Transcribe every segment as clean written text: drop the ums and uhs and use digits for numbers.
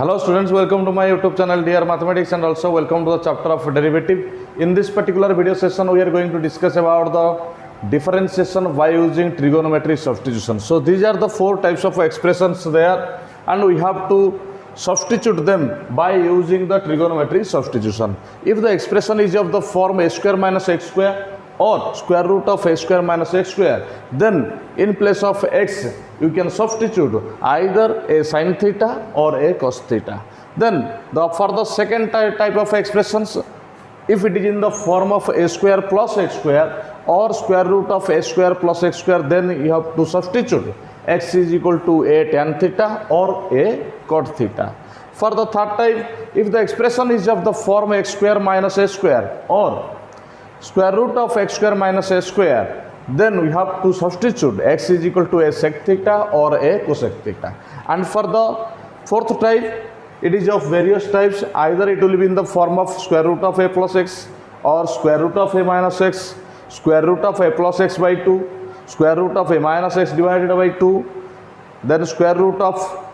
Hello students, welcome to my YouTube channel Dear Mathematics and also welcome to the chapter of derivative. In this particular video session we are going to discuss about the differentiation by using trigonometry substitution. So these are the four types of expressions there and we have to substitute them by using the trigonometry substitution. If the expression is of the form a square minus x square or square root of a square minus x square, then in place of x you can substitute either a sin theta or a cos theta. Then for the second type of expressions, if it is in the form of a square plus x square or square root of a square plus x square, then you have to substitute x is equal to a tan theta or a cot theta. For the third type, if the expression is of the form x square minus a square or square root of x square minus a square, then we have to substitute x is equal to a sec theta or a cosec theta. And for the fourth type, it is of various types. Either it will be in the form of square root of a plus x or square root of a minus x, square root of a plus x by 2, square root of a minus x divided by 2, then square root of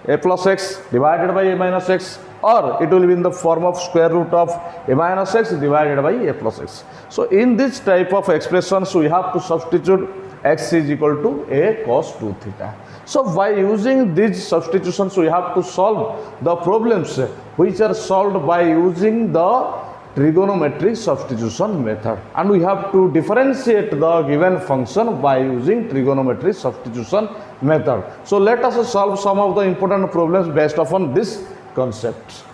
a plus x divided by a minus x, or it will be in the form of square root of a minus x divided by a plus x. So in this type of expressions we have to substitute x is equal to a cos 2 theta. So by using these substitutions we have to solve the problems which are solved by using the trigonometry substitution method, and we have to differentiate the given function by using trigonometry substitution method. So let us solve some of the important problems based upon this concept.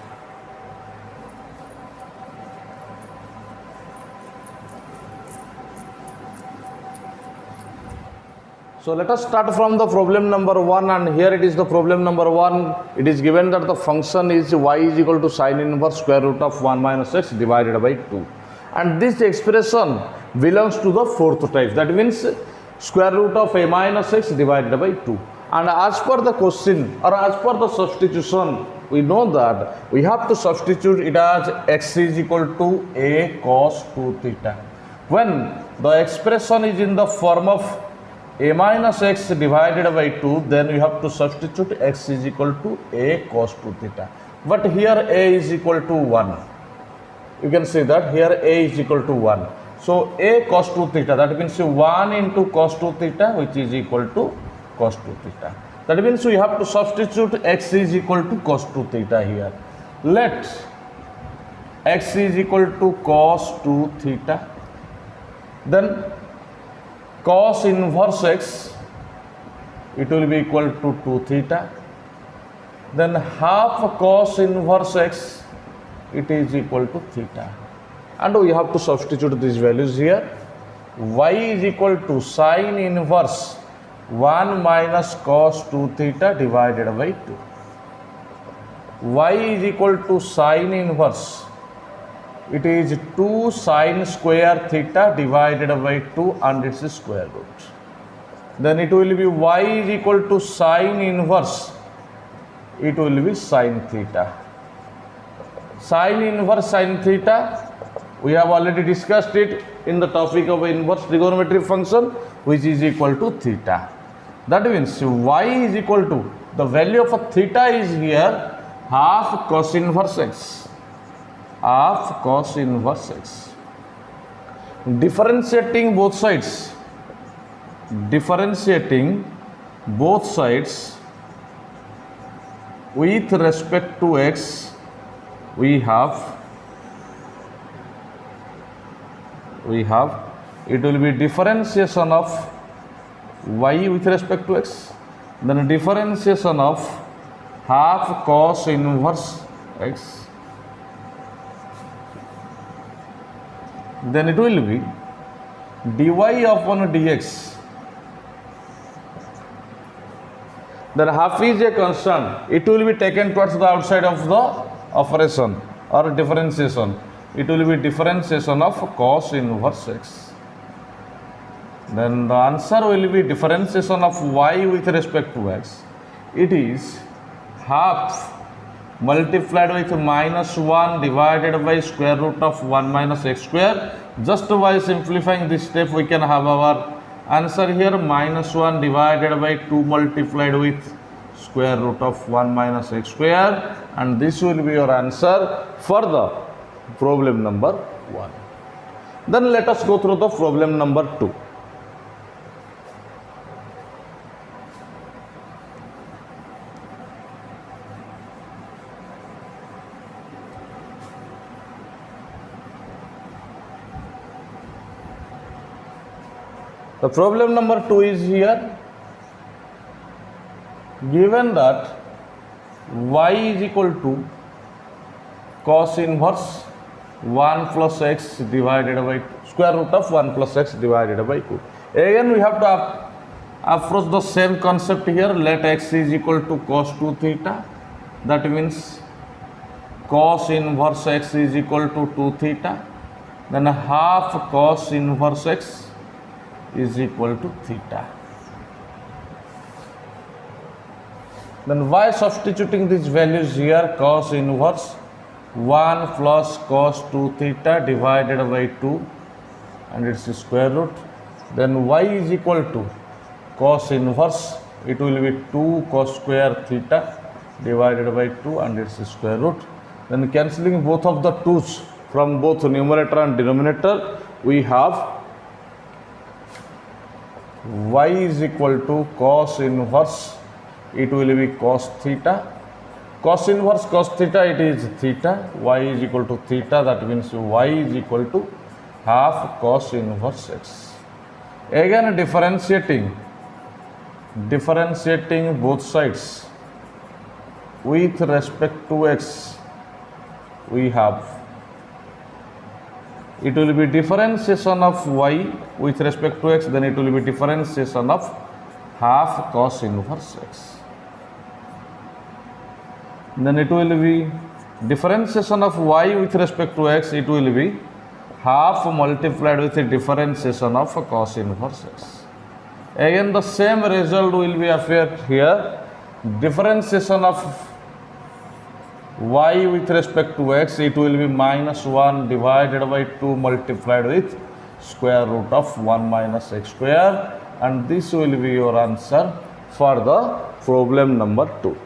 So let us start from the problem number 1, and here it is the problem number 1. It is given that the function is y is equal to sin inverse square root of 1 minus x divided by 2. And this expression belongs to the fourth type. That means square root of a minus x divided by 2. And as per the question or as per the substitution, we know that we have to substitute it as x is equal to a cos 2 theta. When the expression is in the form of a minus x divided by 2, then we have to substitute x is equal to a cos 2 theta. But here a is equal to 1. You can see that here a is equal to 1. So a cos 2 theta, that means 1 into cos 2 theta, which is equal to cos 2 theta. That means we have to substitute x is equal to cos 2 theta here. Let x is equal to cos 2 theta. Then cos inverse x, it will be equal to 2 theta. Then half cos inverse x, it is equal to theta. And we have to substitute these values here. Y is equal to sin inverse 1 minus cos 2 theta divided by 2. Y is equal to sin inverse, it is 2 sin square theta divided by 2 and its square root. Then it will be y is equal to sin inverse, it will be sin theta. Sin inverse sin theta, we have already discussed it in the topic of inverse trigonometry function, which is equal to theta. That means y is equal to, the value of a theta is here half cos inverse x. Half cos inverse x. Differentiating both sides. Differentiating both sides with respect to x, we have it will be differentiation of y with respect to x, then differentiation of half cos inverse x, then it will be dy upon dx. Then half is a constant, it will be taken towards the outside of the operation or differentiation. It will be differentiation of cos inverse x. Then the answer will be differentiation of y with respect to x. It is half multiplied with minus 1 divided by square root of 1 minus x square. Just by simplifying this step, we can have our answer here minus 1 divided by 2 multiplied with square root of 1 minus x square, and this will be your answer for the problem number 1. Then let us go through the problem number 2. The problem number 2 is here. Given that y is equal to cos inverse 1 plus x divided by square root of 1 plus x divided by 2. Again we have to approach the same concept here. Let x is equal to cos 2 theta. That means cos inverse x is equal to 2 theta. Then half cos inverse x is equal to theta. Then by substituting these values here, cos inverse 1 plus cos 2 theta divided by 2 and its square root. Then y is equal to cos inverse, it will be 2 cos square theta divided by 2 and its square root. Then cancelling both of the 2's from both numerator and denominator, we have y is equal to cos inverse, it will be cos theta. Cos inverse cos theta, it is theta. Y is equal to theta, that means y is equal to half cos inverse x. Again differentiating both sides with respect to x, we have, it will be differentiation of y with respect to x, then it will be differentiation of half cos inverse x. Then it will be differentiation of y with respect to x, it will be half multiplied with the differentiation of cos inverse x. Again the same result will be appear here. Differentiation of y with respect to x, it will be minus 1 divided by 2 multiplied with square root of 1 minus x square, and this will be your answer for the problem number 2.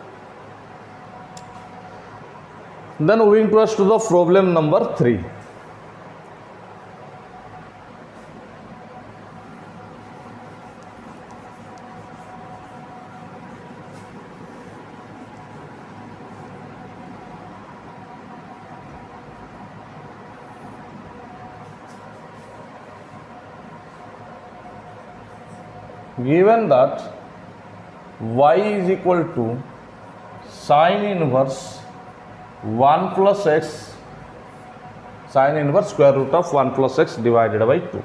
Then moving to the problem number 3. Given that y is equal to sine inverse 1 plus x, sine inverse square root of 1 plus x divided by 2.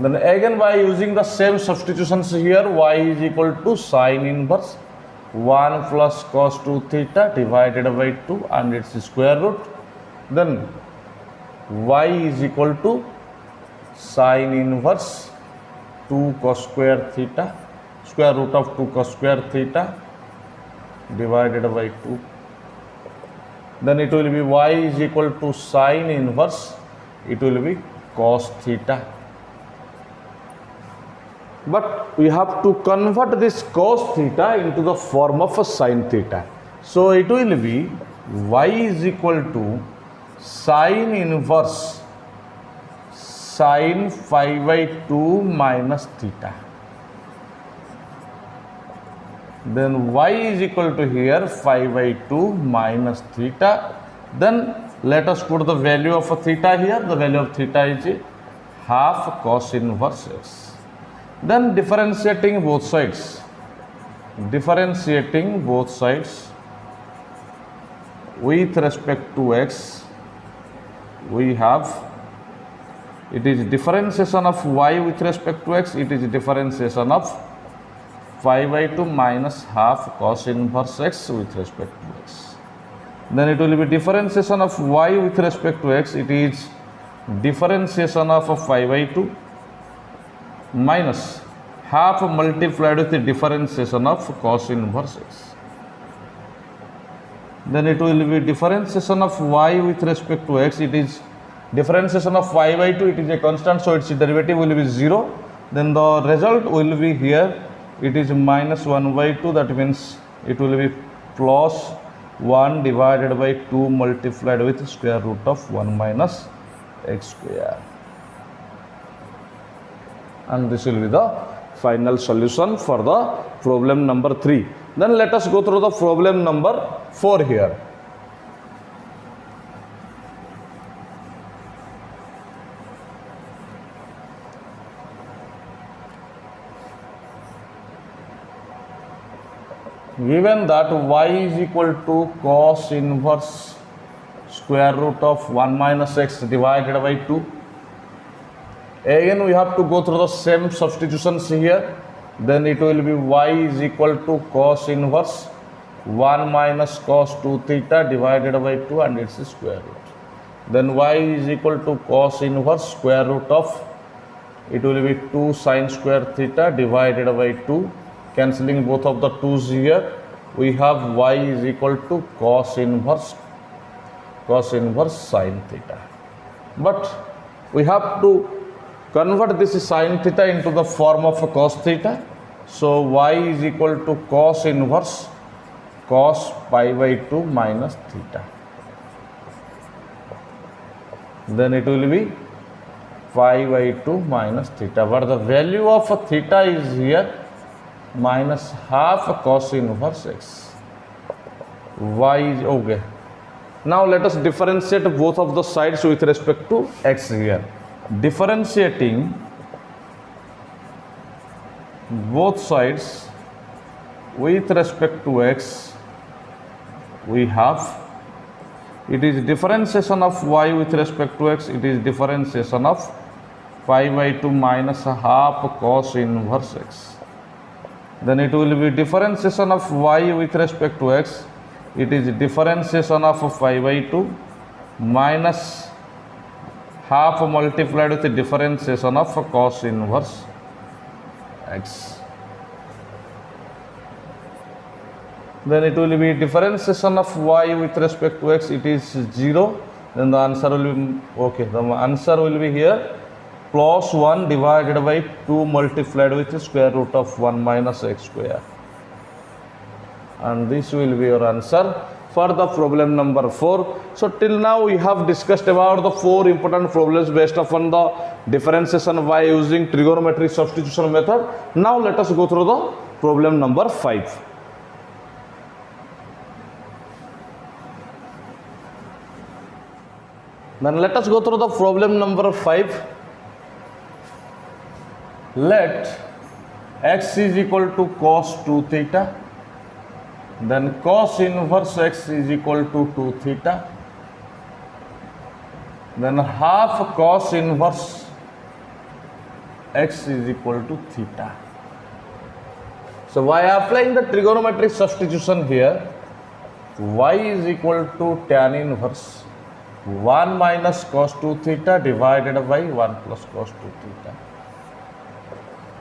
Then again by using the same substitutions here, y is equal to sine inverse 1 plus cos 2 theta divided by 2 and its square root. Then y is equal to sine inverse 2 cos square theta, square root of 2 cos square theta divided by 2. Then it will be y is equal to sine inverse, it will be cos theta. But we have to convert this cos theta into the form of a sine theta. So it will be y is equal to sine inverse sine phi by 2 minus theta. Then y is equal to here phi by 2 minus theta. Then let us put the value of a theta here. The value of theta is half cos inverse x. Then differentiating both sides with respect to x, we have, it is differentiation of y with respect to x, it is differentiation of phi by 2 minus half cos inverse x with respect to x. Then it will be differentiation of y with respect to x, it is differentiation of phi by 2 minus half multiplied with the differentiation of cos inverse x. Then it will be differentiation of y with respect to x, it is differentiation of phi by 2, it is a constant, so its derivative will be 0. then the result will be here, it is minus 1 by 2, that means it will be plus 1 divided by 2 multiplied with square root of 1 minus x square, and this will be the final solution for the problem number 3. Then let us go through the problem number 4 here. Given that y is equal to cos inverse square root of 1 minus x divided by 2. Again we have to go through the same substitutions here. Then it will be y is equal to cos inverse 1 minus cos 2 theta divided by 2 and its square root. Then y is equal to cos inverse square root of, it will be 2 sin square theta divided by 2. Cancelling both of the 2's here, we have y is equal to cos inverse sin theta. But we have to convert this sin theta into the form of a cos theta. So y is equal to cos inverse cos pi by 2 minus theta. Then it will be pi by 2 minus theta. But the value of a theta is here minus half cos inverse x. Y is okay. Now let us differentiate both of the sides with respect to x here. Differentiating both sides with respect to x, we have, it is differentiation of y with respect to x, it is differentiation of pi by 2 minus half cos inverse x. Then it will be differentiation of y with respect to x, it is differentiation of pi by 2 minus half multiplied with the differentiation of cos inverse x. Then it will be differentiation of y with respect to x, it is 0. Then the answer will be, okay, the answer will be here plus 1 divided by 2 multiplied with the square root of 1 minus x square. And this will be your answer for the problem number 4. So till now we have discussed about the 4 important problems based upon the differentiation by using trigonometric substitution method. Now let us go through the problem number 5. Then let us go through the problem number 5. Let x is equal to cos 2 theta. Then cos inverse x is equal to 2 theta. Then half cos inverse x is equal to theta. So by applying the trigonometric substitution here, y is equal to tan inverse 1 minus cos 2 theta divided by 1 plus cos 2 theta.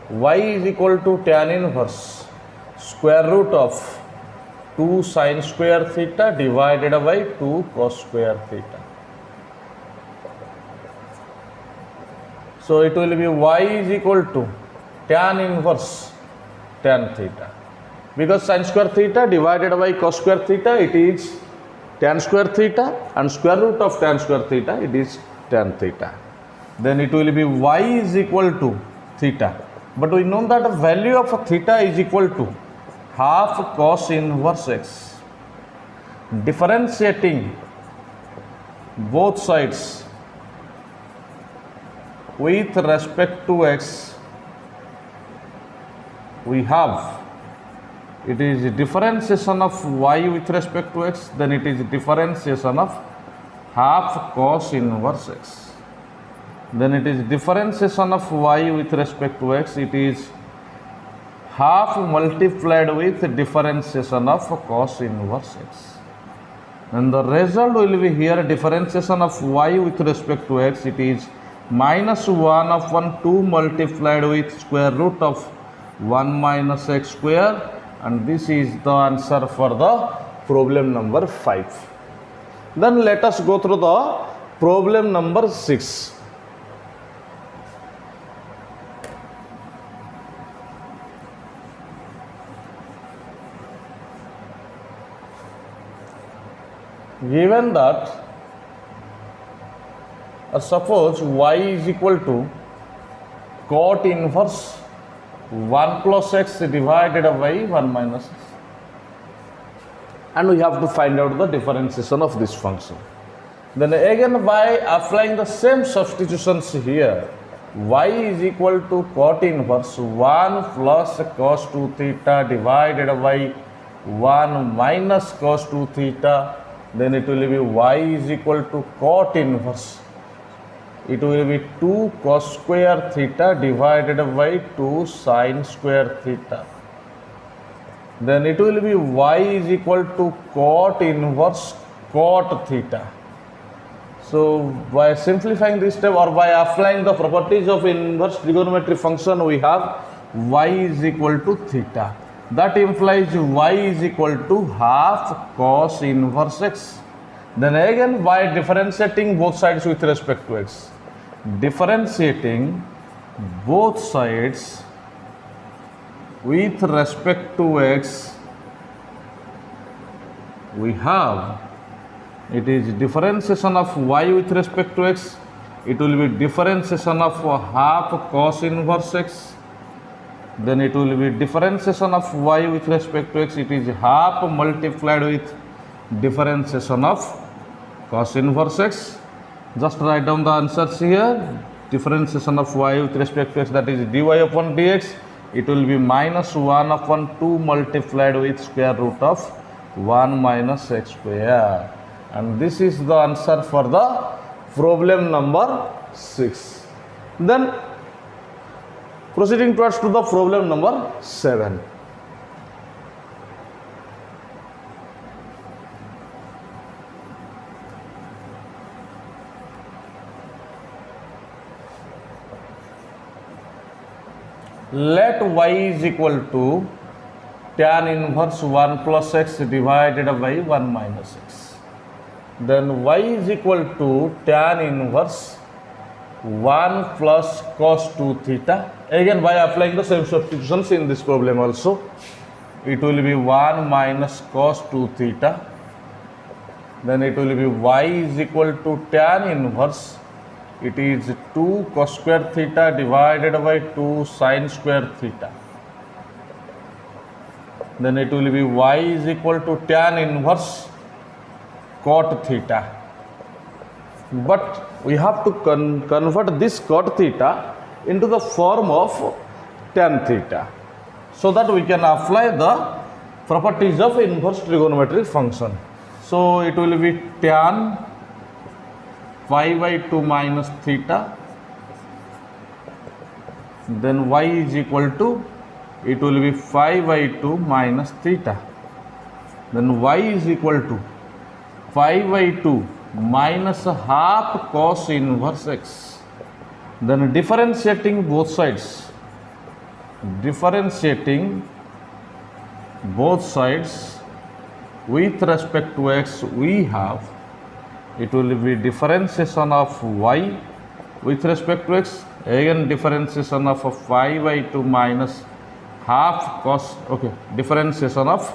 Y is equal to tan inverse square root of 2 sin square theta divided by 2 cos square theta. So it will be y is equal to tan inverse tan theta. Because sin square theta divided by cos square theta, it is tan square theta, and square root of tan square theta, it is tan theta. Then it will be y is equal to theta. But we know that the value of a theta is equal to half cos inverse x. Differentiating both sides with respect to x, we have, it is differentiation of y with respect to x, then it is differentiation of half cos inverse x. Then it is differentiation of y with respect to x, it is half multiplied with differentiation of cos inverse x. And the result will be here differentiation of y with respect to x, it is minus 1 upon 2 multiplied with square root of 1 minus x square, and this is the answer for the problem number 5. Then let us go through the problem number 6. given that suppose y is equal to cot inverse 1 plus x divided by 1 minus x, and we have to find out the differentiation of this function. Then again, by applying the same substitutions here, y is equal to cot inverse 1 plus cos 2 theta divided by 1 minus cos 2 theta, then it will be y is equal to cot inverse, it will be 2 cos square theta divided by 2 sin square theta. Then it will be y is equal to cot inverse cot theta. So by simplifying this step or by applying the properties of inverse trigonometry function, we have y is equal to theta. That implies y is equal to half cos inverse x. Then again, by differentiating both sides with respect to x, differentiating both sides with respect to x, we have, it is differentiation of y with respect to x, it will be differentiation of half cos inverse x, then it will be differentiation of y with respect to x, it is half multiplied with differentiation of cos inverse x. Just write down the answers here. Differentiation of y with respect to x, that is dy upon dx, it will be minus 1 upon 2 multiplied with square root of 1 minus x square. And this is the answer for the problem number 6. Then proceeding towards to the problem number 7. Let y is equal to tan inverse 1 plus x divided by 1 minus x. Then y is equal to tan inverse 1 plus cos 2 theta. Again, by applying the same substitutions in this problem also, it will be 1 minus cos 2 theta. Then it will be y is equal to tan inverse, it is 2 cos square theta divided by 2 sin square theta. Then it will be y is equal to tan inverse cot theta. But we have to convert this cot theta into the form of tan theta, so that we can apply the properties of inverse trigonometric function. So it will be tan pi by 2 minus theta, then y is equal to, it will be phi by 2 minus theta, then y is equal to phi by 2 minus half cos inverse x. Then differentiating both sides, with respect to x, we have, it will be differentiation of y with respect to x, again differentiation of phi by 2 minus half cos, okay, differentiation of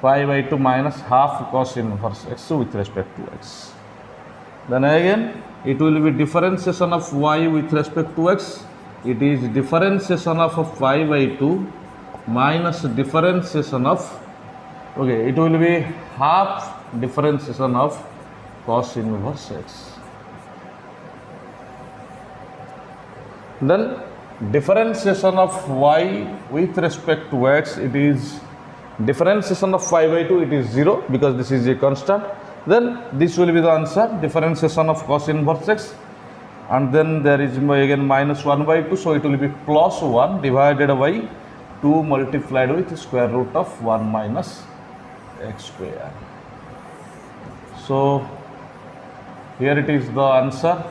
phi by 2 minus half cos inverse x with respect to x. Then again, it will be differentiation of y with respect to x, it is differentiation of phi by 2 minus differentiation of, okay, it will be half differentiation of cos inverse x. Then differentiation of y with respect to x, it is differentiation of phi by 2, it is 0 because this is a constant. Then this will be the answer, differentiation of cos inverse x, and then there is again minus 1 by 2, so it will be plus 1 divided by 2 multiplied with square root of 1 minus x square. So here it is the answer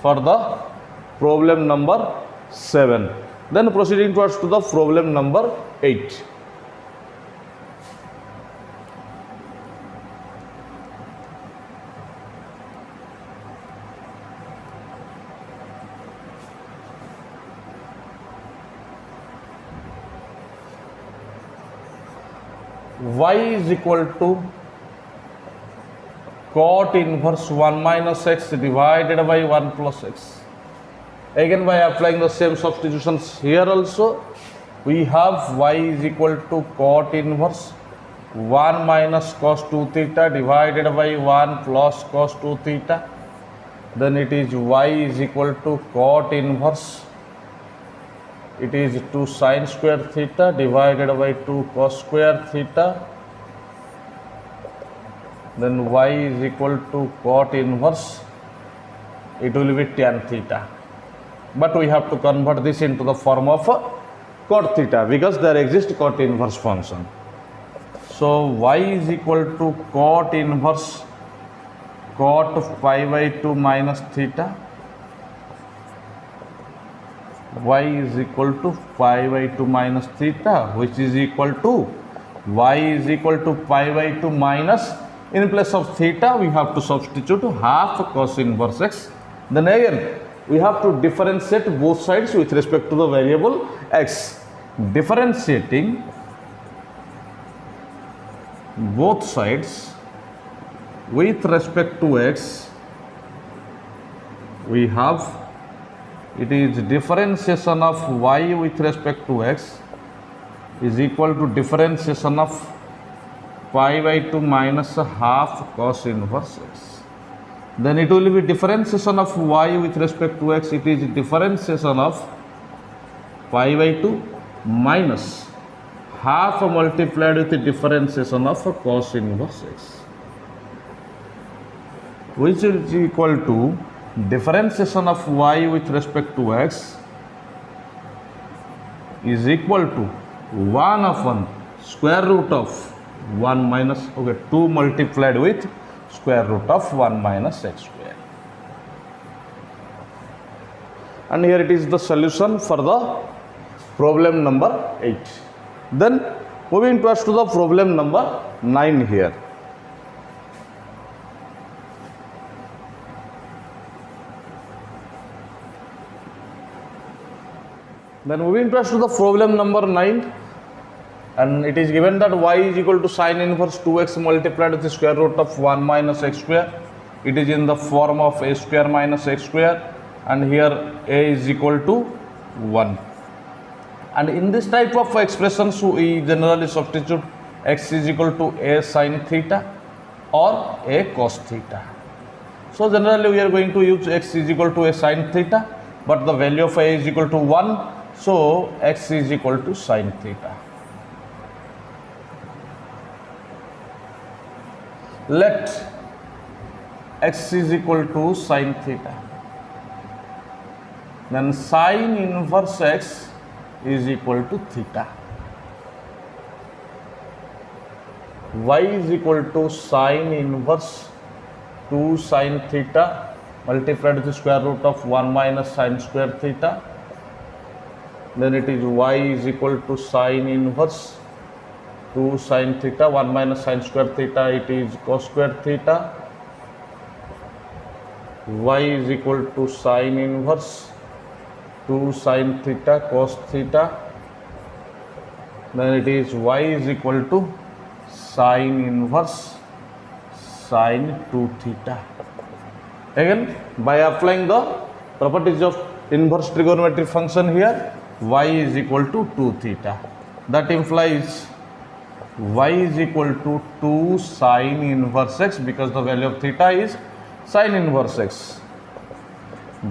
for the problem number 7. Then proceeding towards to the problem number 8. Y is equal to cot inverse 1 minus x divided by 1 plus x. Again, by applying the same substitutions here also, we have y is equal to cot inverse 1 minus cos 2 theta divided by 1 plus cos 2 theta. Then it is y is equal to cot inverse, it is 2 sin square theta divided by 2 cos square theta. Then y is equal to cot inverse, it will be tan theta. But we have to convert this into the form of cot theta because there exists cot inverse function. So y is equal to cot inverse cot of pi by 2 minus theta. Y is equal to pi by 2 minus theta, which is equal to y is equal to pi by 2 minus, in place of theta we have to substitute half cos inverse x. Then again we have to differentiate both sides with respect to the variable x. Differentiating both sides with respect to x, we have, it is differentiation of y with respect to x is equal to differentiation of pi by 2 minus half cos inverse x. Then it will be differentiation of y with respect to x, it is differentiation of pi by 2 minus half multiplied with the differentiation of cos inverse x, which is equal to differentiation of y with respect to x is equal to 1 upon square root of 1 minus 2 multiplied with square root of 1 minus x square. And here it is the solution for the problem number 8. Then moving to the problem number 9 here. Then moving to the problem number 9, and it is given that y is equal to sin inverse 2x multiplied with the square root of 1 minus x square. It is in the form of a square minus x square, and here a is equal to 1. And in this type of expressions we generally substitute x is equal to a sin theta or a cos theta. So generally we are going to use x is equal to a sin theta, but the value of a is equal to 1, so x is equal to sin theta. Let x is equal to sin theta, then sin inverse x is equal to theta. Y is equal to sin inverse 2 sin theta multiplied with the square root of 1 minus sin square theta. Then it is y is equal to sin inverse 2 sin theta 1 minus sin square theta, it is cos square theta. Y is equal to sin inverse 2 sin theta cos theta. Then it is y is equal to sin inverse sin 2 theta. Again, by applying the properties of inverse trigonometric function here, y is equal to 2 theta. That implies y is equal to 2 sin inverse x, because the value of theta is sin inverse x.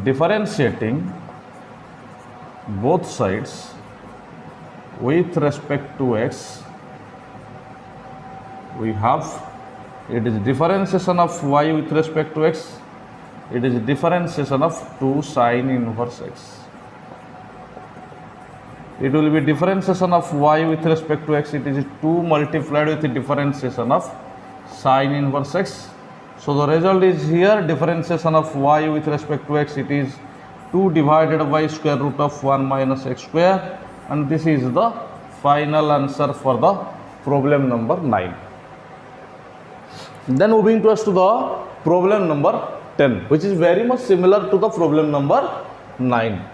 Differentiating both sides with respect to x, we have, it is differentiation of y with respect to x, it is differentiation of 2 sin inverse x. It will be differentiation of y with respect to x, it is 2 multiplied with the differentiation of sin inverse x. So the result is here differentiation of y with respect to x, it is 2 divided by square root of 1 minus x square, and this is the final answer for the problem number 9. Then moving to the problem number 10, which is very much similar to the problem number 9.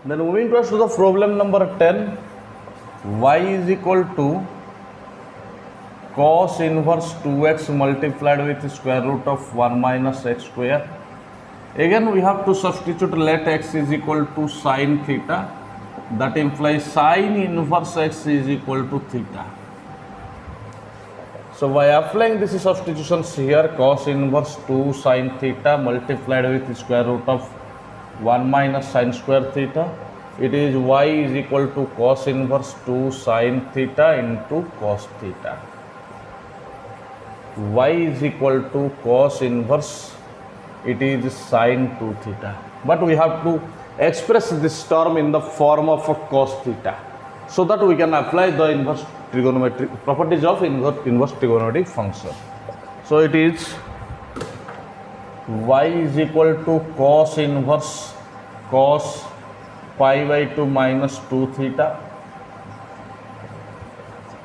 Then moving to the problem number 10, y is equal to cos inverse 2x multiplied with square root of 1 minus x square. Again we have to substitute, let x is equal to sin theta, that implies sin inverse x is equal to theta. So by applying this substitutions here, cos inverse 2 sin theta multiplied with square root of 1 minus sin square theta, it is y is equal to cos inverse 2 sin theta into cos theta. Y is equal to cos inverse, it is sin 2 theta. But we have to express this term in the form of a cos theta, so that we can apply the inverse trigonometric properties of inverse trigonometric function. So it is y is equal to cos inverse cos pi by 2 minus 2 theta,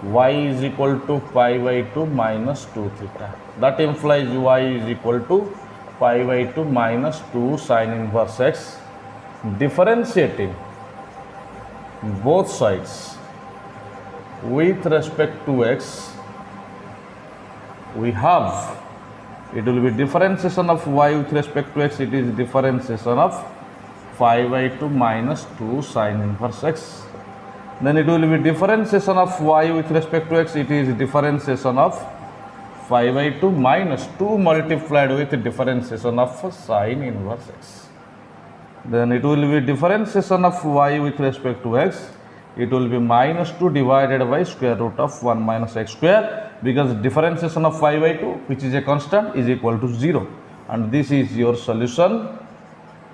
y is equal to pi by 2 minus 2 theta. That implies y is equal to pi by 2 minus 2 sin inverse x. Differentiating both sides with respect to x, we have, it will be differentiation of y with respect to x, it is differentiation of pi by 2 minus 2 sin inverse x. Then it will be differentiation of y with respect to x, it is differentiation of pi by 2 minus 2 multiplied with differentiation of sin inverse x. Then it will be differentiation of y with respect to x, it will be minus 2 divided by square root of 1 minus x square, because differentiation of pi by 2, which is a constant, is equal to 0. And this is your solution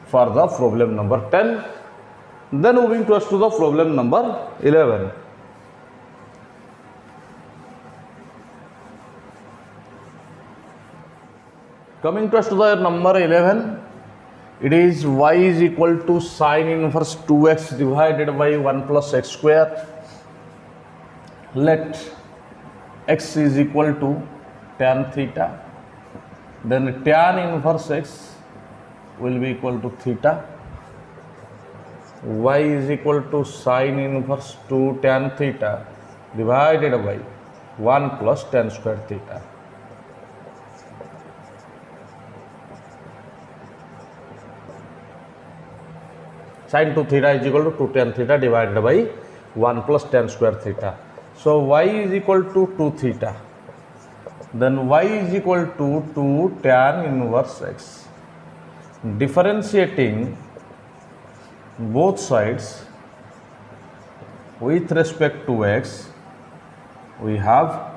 for the problem number 10. Then moving to the problem number 11. Coming to the number 11, it is y is equal to sin inverse 2x divided by 1 plus x square. Let x is equal to tan theta, then tan inverse x will be equal to theta. Y is equal to sin inverse 2 tan theta divided by 1 plus tan square theta. Sin 2 theta is equal to 2 tan theta divided by 1 plus tan square theta. So y is equal to 2 theta. Then y is equal to 2 tan inverse x. Differentiating both sides with respect to x, we have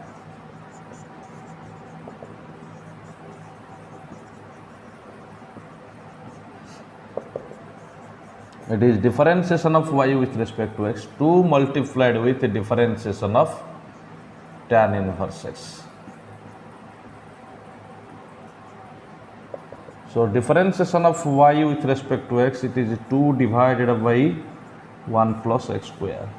it is differentiation of y with respect to x 2 multiplied with the differentiation of tan inverse x. So differentiation of y with respect to x, it is 2 divided by 1 plus x square.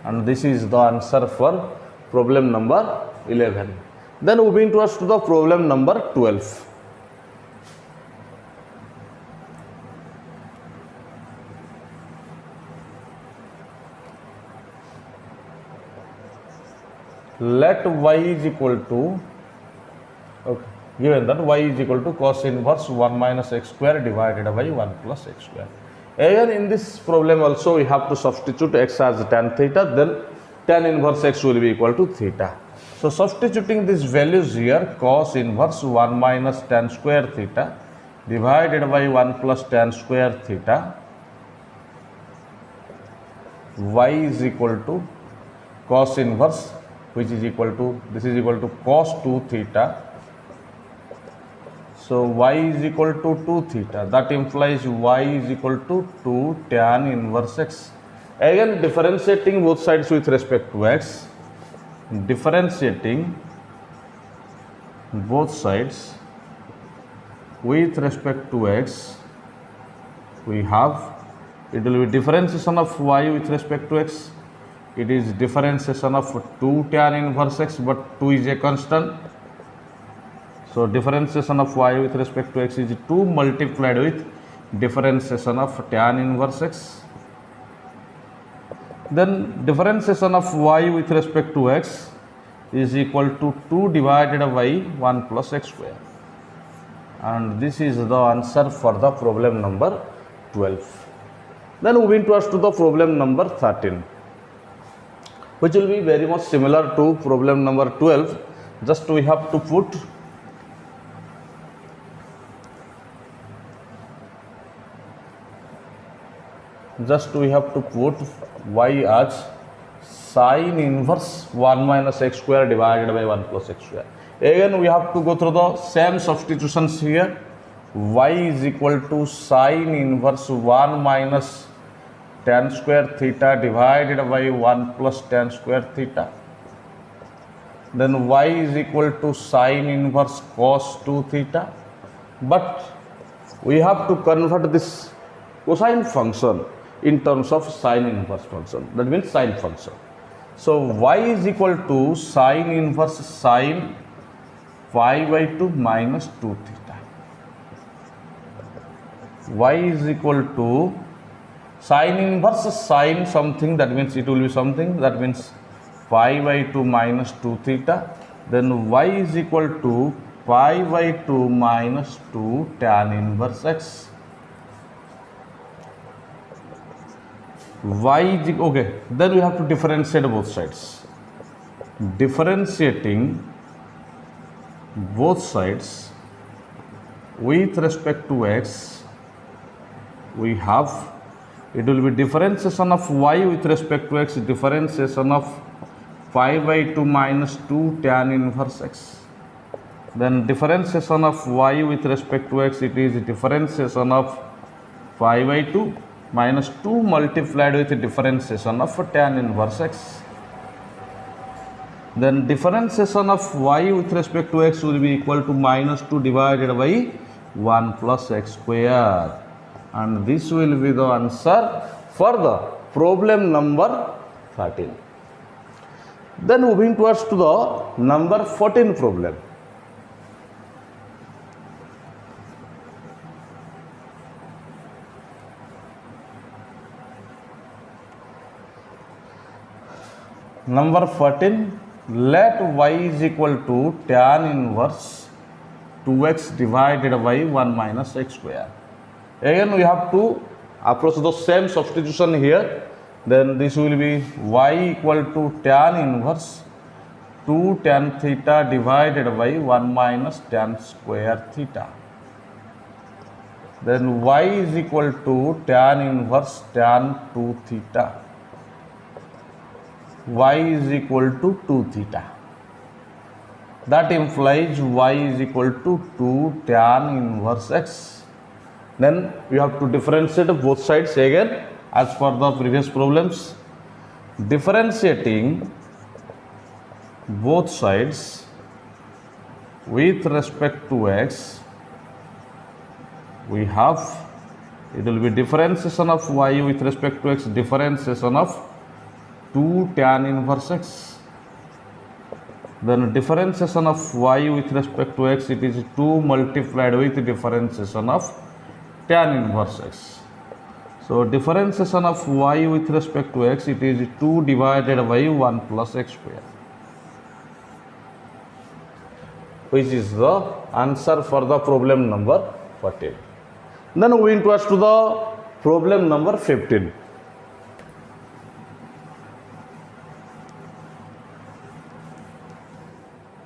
And this is the answer for problem number 11. Then moving to the problem number 12. Let y is equal to, okay, given that y is equal to cos inverse 1 minus x square divided by 1 plus x square. Again in this problem also we have to substitute x as tan theta, then tan inverse x will be equal to theta. So substituting these values here, cos inverse 1 minus tan square theta divided by 1 plus tan square theta, y is equal to cos inverse, which is equal to, this is equal to cos 2 theta. So y is equal to 2 theta, that implies y is equal to 2 tan inverse x. Again differentiating both sides with respect to x, differentiating both sides with respect to x, we have, it will be differentiation of y with respect to x, it is differentiation of 2 tan inverse x, but 2 is a constant. So differentiation of y with respect to x is 2 multiplied with differentiation of tan inverse x. Then differentiation of y with respect to x is equal to 2 divided by 1 plus x square. And this is the answer for the problem number 12. Then moving towards to the problem number 13, which will be very much similar to problem number 12. Just we have to put y as sine inverse 1 minus x square divided by 1 plus x square. Again we have to go through the same substitutions here. Y is equal to sine inverse 1 minus tan square theta divided by 1 plus tan square theta. Then y is equal to sine inverse cos 2 theta. But we have to convert this cosine function in terms of sine inverse function. That means sine function. So y is equal to sine inverse sine pi by 2 minus 2 theta. Y is equal to sine inverse sine something, that means it will be something, that means pi by 2 minus 2 theta. Then y is equal to pi by 2 minus 2 tan inverse x. Y is okay. Then we have to differentiate both sides. Differentiating both sides with respect to x, we have, it will be differentiation of y with respect to x, differentiation of pi by 2 minus 2 tan inverse x. Then differentiation of y with respect to x, it is differentiation of pi by 2 minus 2 multiplied with differentiation of tan inverse x. Then differentiation of y with respect to x will be equal to minus 2 divided by 1 plus x square. And this will be the answer for the problem number 13. Then moving towards to the number 14 problem. Number 14, let y is equal to tan inverse 2x divided by 1 minus x square. Again we have to approach the same substitution here. Then this will be y equal to tan inverse 2 tan theta divided by 1 minus tan square theta. Then y is equal to tan inverse tan 2 theta. Y is equal to 2 theta. That implies y is equal to 2 tan inverse x. Then we have to differentiate both sides again as per the previous problems. Differentiating both sides with respect to x, we have, it will be differentiation of y with respect to x, differentiation of 2 tan inverse x. Then differentiation of y with respect to x, it is 2 multiplied with differentiation of tan inverse x. So differentiation of y with respect to x, it is 2 divided by 1 plus x square, which is the answer for the problem number 14. Then moving towards to the problem number 15.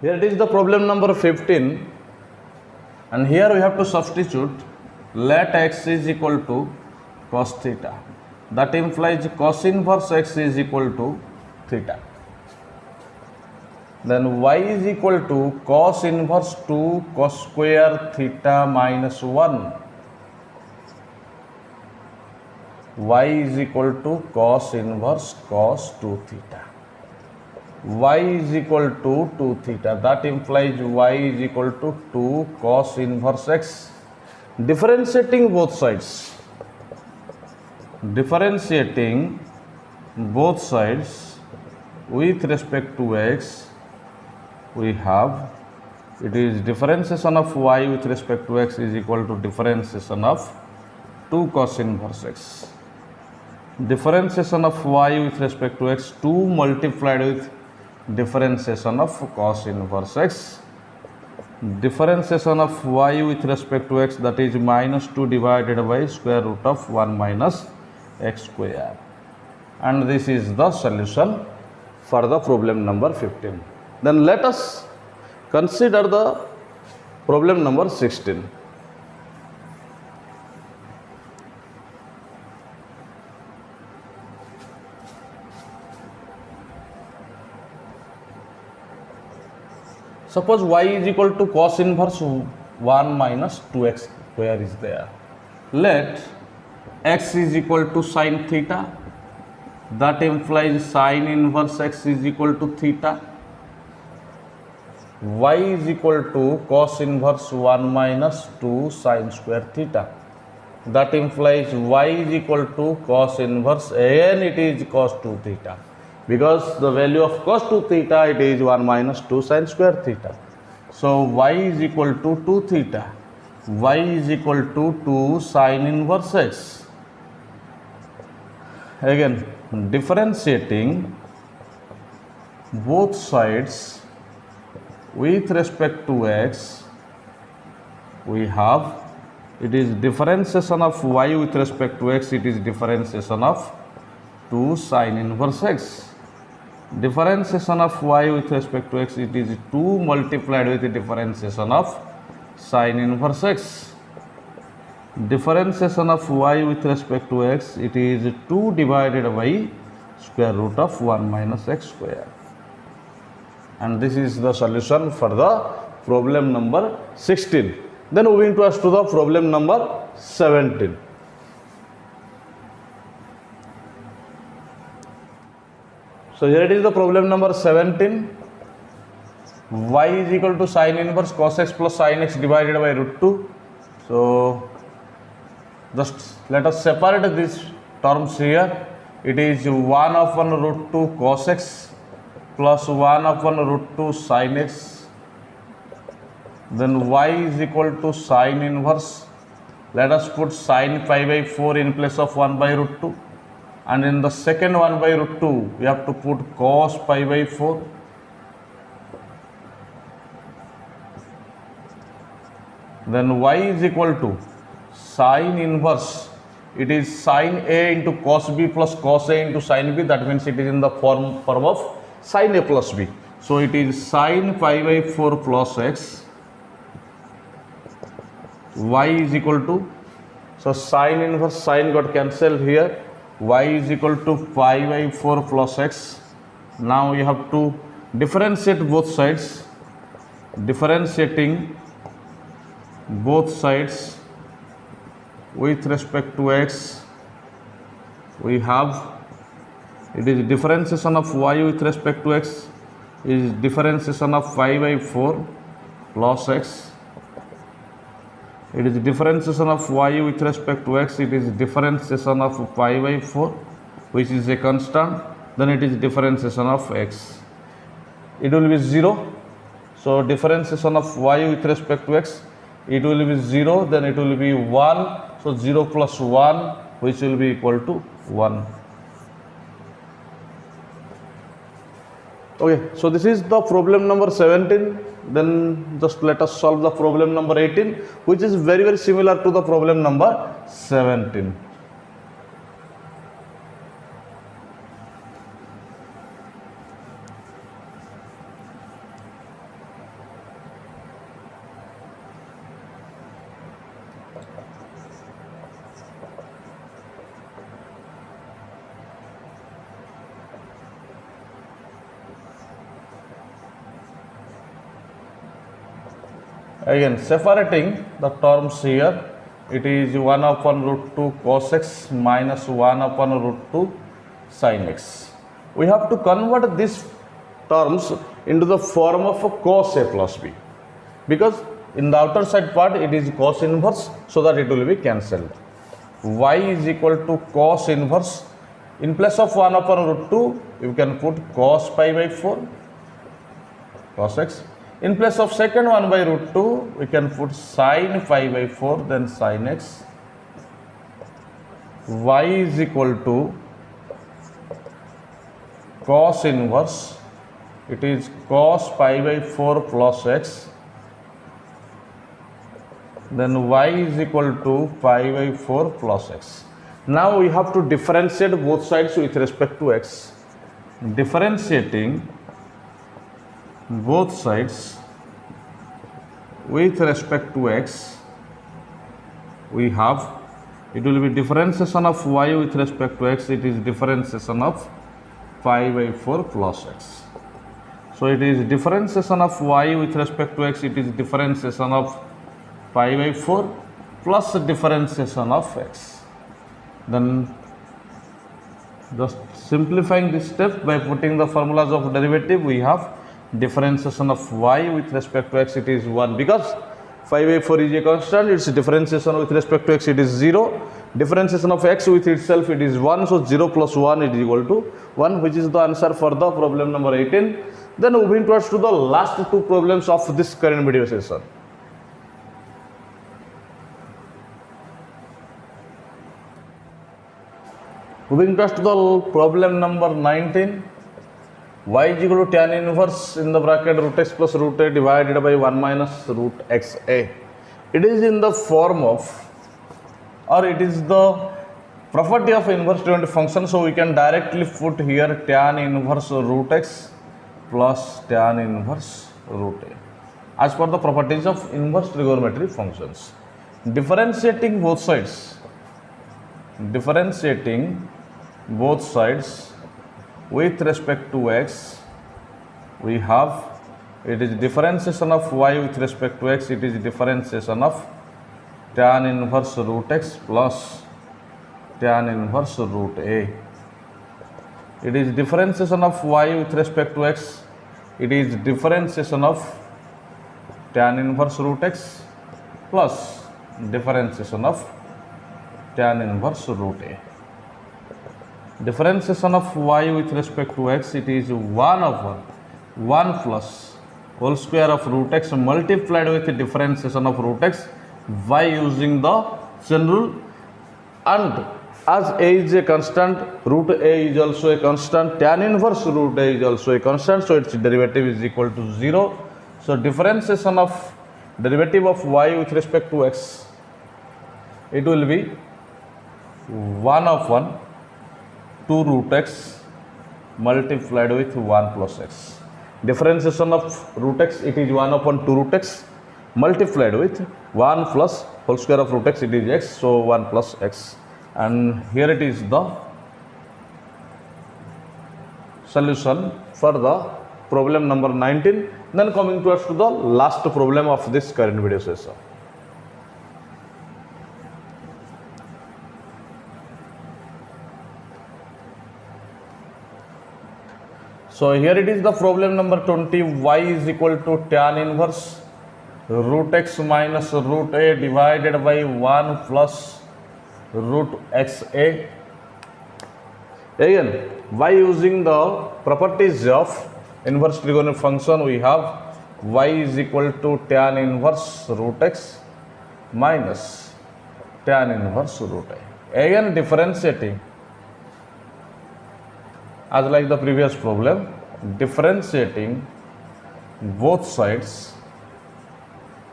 Here it is the problem number 15, and here we have to substitute let x is equal to cos theta. That implies cos inverse x is equal to theta. Then y is equal to cos inverse 2 cos square theta minus 1. Y is equal to cos inverse cos 2 theta. Y is equal to 2 theta. That implies y is equal to 2 cos inverse x. Differentiating both sides. Differentiating both sides with respect to x, we have, it is differentiation of y with respect to x is equal to differentiation of 2 cos inverse x. differentiation of y with respect to x 2 multiplied with differentiation of cos inverse x, differentiation of y with respect to x, that is minus 2 divided by square root of 1 minus x square, and this is the solution for the problem number 15. Then let us consider the problem number 16. Suppose y is equal to cos inverse 1 minus 2x square is there. Let x is equal to sin theta, that implies sin inverse x is equal to theta. Y is equal to cos inverse 1 minus 2 sin square theta, that implies y is equal to cos inverse, and it is cos 2 theta, because the value of cos 2 theta, it is 1 minus 2 sin square theta. So y is equal to 2 theta, y is equal to 2 sin inverse x. Again, differentiating both sides with respect to x, we have, it is differentiation of y with respect to x, it is differentiation of 2 sin inverse x. Differentiation of y with respect to x, it is 2 multiplied with the differentiation of sin inverse x. Differentiation of y with respect to x, it is 2 divided by square root of 1 minus x square. And this is the solution for the problem number 16. Then moving to us to the problem number 17. So here it is the problem number 17. Y is equal to sin inverse cos x plus sin x divided by root 2. So just let us separate these terms here. It is 1 upon root 2 cos x plus 1 upon root 2 sin x. Then y is equal to sin inverse. Let us put sin pi by 4 in place of 1 by root 2. And in the second 1 by root 2, we have to put cos pi by 4. Then y is equal to sin inverse. It is sin A into cos B plus cos A into sin B. That means it is in the form of sin A plus B. So it is sin pi by 4 plus x. Y is equal to, so sin inverse, sin got cancelled here. Y is equal to pi by 4 plus x. Now you have to differentiate both sides. Differentiating both sides with respect to x, we have, it is differentiation of y with respect to x is differentiation of pi by 4 plus x. It is differentiation of y with respect to x, it is differentiation of pi by 4, which is a constant. Then it is differentiation of x. It will be 0. So differentiation of y with respect to x, it will be 0, then it will be 1. So 0 plus 1, which will be equal to 1. Okay, so this is the problem number 17. Then just let us solve the problem number 18, which is very similar to the problem number 17. Again, separating the terms here, it is 1 upon root 2 cos x minus 1 upon root 2 sin x. We have to convert these terms into the form of a cos a plus b, because in the outer side part it is cos inverse, so that it will be cancelled. Y is equal to cos inverse. In place of 1 upon root 2, you can put cos pi by 4 cos x. In place of second 1 by root 2, we can put sin pi by 4, then sin x. Y is equal to cos inverse, it is cos pi by 4 plus x, then y is equal to pi by 4 plus x. Now we have to differentiate both sides with respect to x. Differentiating both sides with respect to x, we have, it will be differentiation of y with respect to x, it is differentiation of pi by 4 plus x. So it is differentiation of y with respect to x, it is differentiation of pi by 4 plus differentiation of x. Then just simplifying this step by putting the formulas of derivative, we have differentiation of y with respect to x, it is 1, because 5 by 4 is a constant, its differentiation with respect to x, it is 0, differentiation of x with itself, it is 1, so 0 plus 1 is equal to 1, which is the answer for the problem number 18. Then moving towards to the last two problems of this current video session. Moving to the problem number 19, y is equal to tan inverse in the bracket root x plus root a divided by 1 minus root xa. It is in the form of, or it is the property of inverse trigonometric function, so we can directly put here tan inverse root x plus tan inverse root a as per the properties of inverse trigonometric functions. Differentiating both sides with respect to x, we have, it is differentiation of y with respect to x, it is differentiation of tan inverse root x plus tan inverse root a. It is differentiation of y with respect to x, it is differentiation of tan inverse root x plus differentiation of tan inverse root a. Differentiation of y with respect to x, it is 1 over 1 plus whole square of root x multiplied with the differentiation of root x by using the chain rule, and as a is a constant, root a is also a constant, tan inverse root a is also a constant, so its derivative is equal to 0. So differentiation of derivative of y with respect to x, it will be 1 upon 2 root x multiplied with 1 plus x. Differentiation of root x, it is 1 upon 2 root x multiplied with 1 plus whole square of root x, it is x, so 1 plus x. And here it is the solution for the problem number 19. Then coming towards to the last problem of this current video session. So here it is the problem number 20, y is equal to tan inverse root x minus root a divided by 1 plus root xa. Again, by using the properties of inverse trigonometric function, we have y is equal to tan inverse root x minus tan inverse root a. Again, differentiating as like the previous problem, differentiating both sides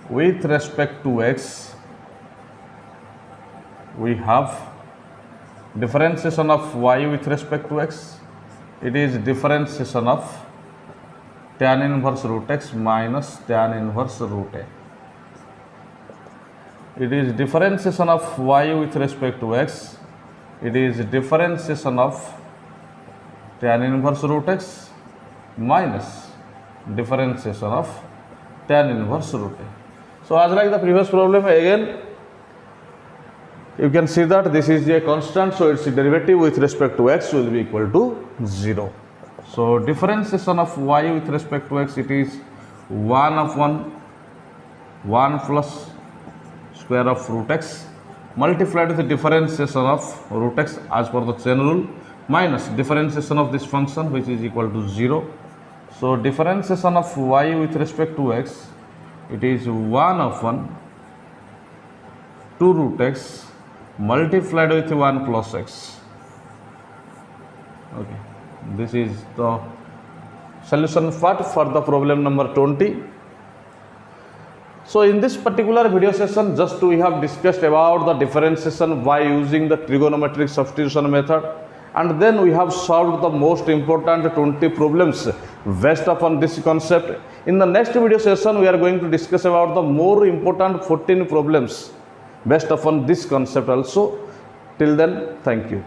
with respect to x, we have differentiation of y with respect to x, it is differentiation of tan inverse root x minus tan inverse root a. It is differentiation of y with respect to x, it is differentiation of tan inverse root x minus differentiation of tan inverse root a. So as like the previous problem, again you can see that this is a constant, so its derivative with respect to x will be equal to 0. So differentiation of y with respect to x, it is 1 upon 1 plus square of root x multiplied with the differentiation of root x as per the chain rule minus differentiation of this function, which is equal to 0. So differentiation of y with respect to x, it is 1 upon 2 root x multiplied with 1 plus x. Okay, This is the solution part for the problem number 20. So in this particular video session, just we have discussed about the differentiation by using the trigonometric substitution method, and then we have solved the most important 20 problems based upon this concept. In the next video session, we are going to discuss about the more important 14 problems based upon this concept also. Till then, thank you.